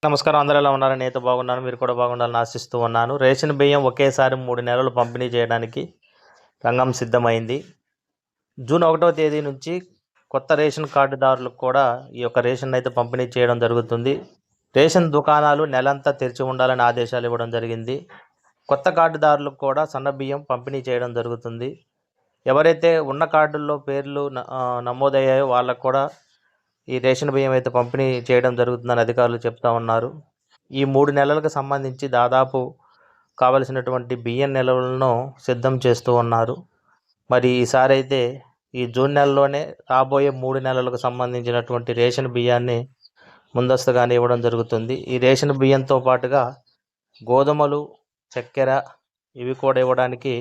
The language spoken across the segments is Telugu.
నమస్కారం. అందరూ ఎలా ఉన్నారు? నేనైతే బాగున్నాను. మీరు కూడా బాగుండాలని ఆశిస్తూ ఉన్నాను. రేషన్ బియ్యం ఒకేసారి 3 నెలలు పంపిణీ చేయడానికి రంగం సిద్ధమైంది. జూన్ 1వ తేదీ నుంచి కొత్త రేషన్ కార్డుదారులకు కూడా ఈ యొక్క రేషన్ అయితే పంపిణీ చేయడం జరుగుతుంది. రేషన్ దుకాణాలు నెలంతా తెరిచి ఉండాలని ఆదేశాలు ఇవ్వడం జరిగింది. కొత్త కార్డుదారులకు కూడా సన్న బియ్యం పంపిణీ చేయడం జరుగుతుంది. ఎవరైతే ఉన్న కార్డుల్లో పేర్లు నమోదయ్యాయో వాళ్ళకు కూడా ఈ రేషన్ బియ్యం అయితే పంపిణీ చేయడం జరుగుతుందని అధికారులు చెప్తా ఉన్నారు. ఈ 3 నెలలకు సంబంధించి దాదాపు కావలసినటువంటి బియ్యం నిల్వలను సిద్ధం చేస్తూ ఉన్నారు. మరి ఈసారి అయితే ఈ జూన్ నెలలోనే రాబోయే 3 నెలలకు సంబంధించినటువంటి రేషన్ బియ్యాన్ని ముందస్తుగానే ఇవ్వడం జరుగుతుంది. ఈ రేషన్ బియ్యంతో పాటుగా గోధుమలు, చక్కెర ఇవి కూడా ఇవ్వడానికి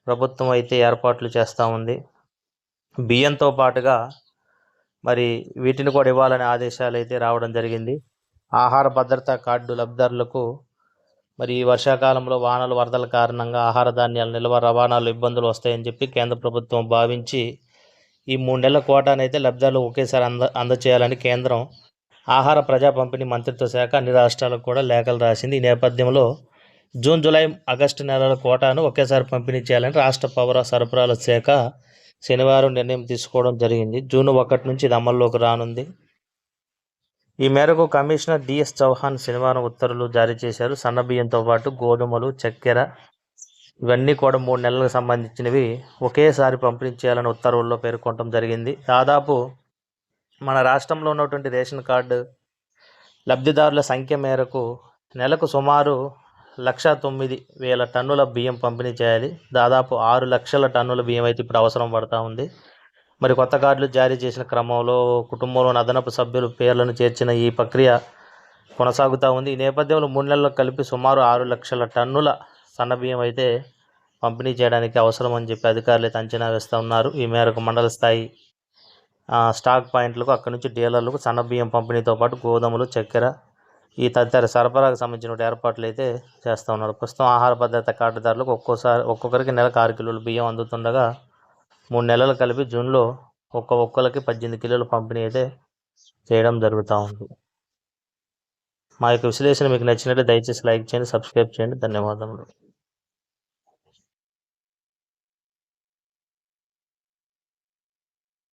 ప్రభుత్వం అయితే ఏర్పాట్లు చేస్తూ ఉంది. బియ్యంతో పాటుగా మరి వీటిని కూడా ఇవ్వాలనే ఆదేశాలు అయితే రావడం జరిగింది. ఆహార భద్రతా కార్డు లబ్ధిదారులకు మరి ఈ వర్షాకాలంలో వానలు వరదల కారణంగా ఆహార ధాన్యాల నిల్వ రవాణాలు ఇబ్బందులు వస్తాయని చెప్పి కేంద్ర ప్రభుత్వం భావించి ఈ 3 నెలల కోటాను అయితే లబ్ధిదారులు ఒకేసారి అందచేయాలని కేంద్రం ఆహార ప్రజా పంపిణీ మంత్రిత్వ శాఖ అన్ని రాష్ట్రాలకు కూడా లేఖలు రాసింది. ఈ నేపథ్యంలో జూన్, జూలై, ఆగస్టు నెలల కోటాను ఒకేసారి పంపిణీ చేయాలని రాష్ట్ర పౌర సరఫరాల శాఖ శనివారం నిర్ణయం తీసుకోవడం జరిగింది. జూన్ 1 నుంచి ఇది అమల్లోకి రానుంది. ఈ మేరకు కమిషనర్ డిఎస్ చౌహాన్ శనివారం ఉత్తర్వులు జారీ చేశారు. సన్న బియ్యంతో పాటు గోధుమలు, చక్కెర ఇవన్నీ కూడా 3 నెలలకు సంబంధించినవి ఒకేసారి పంపిణీ చేయాలని ఉత్తర్వుల్లో పేర్కొనడం జరిగింది. దాదాపు మన రాష్ట్రంలో ఉన్నటువంటి రేషన్ కార్డు లబ్ధిదారుల సంఖ్య మేరకు నెలకు సుమారు 1,09,000 టన్నుల బియ్యం పంపిణీ చేయాలి. దాదాపు 6 లక్షల టన్నుల బియ్యం అయితే ఇప్పుడు అవసరం పడతా ఉంది. మరి కొత్త కార్డులు జారీ చేసిన క్రమంలో కుటుంబంలోని అదనపు సభ్యుల పేర్లను చేర్చిన ఈ ప్రక్రియ కొనసాగుతూ ఉంది. ఈ నేపథ్యంలో 3 నెలలకు కలిపి సుమారు 6 లక్షల టన్నుల సన్న బియ్యం అయితే పంపిణీ చేయడానికి అవసరం అని చెప్పి అధికారులు అయితే అంచనా వేస్తూ ఉన్నారు. ఈ మేరకు మండల స్థాయి స్టాక్ పాయింట్లకు అక్కడి నుంచి డీలర్లకు సన్న బియ్యం పంపిణీతో పాటు గోధుమలు, చక్కెర ఈ తదితర సరఫరాకు సంబంధించిన ఏర్పాట్లు అయితే చేస్తూ ఉన్నారు. ప్రస్తుతం ఆహార భద్రత కార్డుదారులకు ఒక్కొక్కరికి నెలకు 6 కిలోల బియ్యం అందుతుండగా 3 నెలలు కలిపి జూన్లో ఒక్కొక్కరికి 18 కిలోల పంపిణీ అయితే చేయడం జరుగుతూ ఉంది. మా యొక్క విశ్లేషణ మీకు నచ్చినట్లయితే దయచేసి లైక్ చేయండి, సబ్స్క్రైబ్ చేయండి. ధన్యవాదములు.